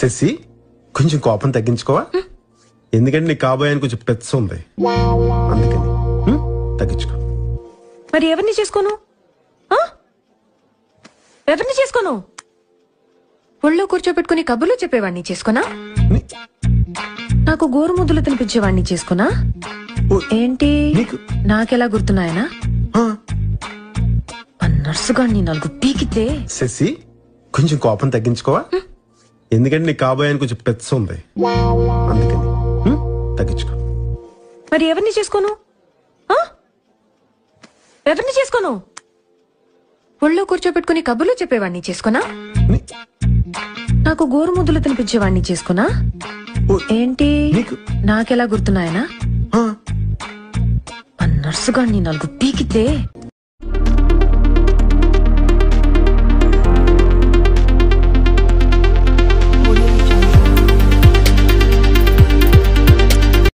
శశి కొంచెం కోపం తగ్గించుకోవా. ఎందుకంటే నీ కాబోయానికి కొంచెం పెచ్చ ఉంది, అందుకని తగ్గించుకో. మరి ఎవరిని చేసుకోను? ఎవరిని చేసుకోను? ఒళ్ళో కూర్చోబెట్టుకుని కబుర్లు చెప్పేవాడిని చేసుకున్నా? నాకు గోరుముద్దులు తినిపించేవాడిని చేసుకున్నా? ఏంటి నాకెలా గుర్తున్నాయనా? నర్సుగా నీ 4 పీకితే. శశి కొంచెం కోపం తగ్గించుకోవా. ఎందుకంటే నీ కాబోయానికి కొంచెం పెచ్చ ఉంది, అందుకని తగ్గించుకో. మరి ఎవరిని చేసుకోను? ఎవరిని చేసుకోను? ఒళ్ళో కూర్చోబెట్టుకుని కబుర్లు చెప్పేవాడిని చేసుకున్నా? నాకు గోరుముద్దులు తినిపించేవాడిని చేసుకున్నా? ఏంటి నాకెలా గుర్తున్నాయనా? నర్సుగా నీ 4 పీకితే.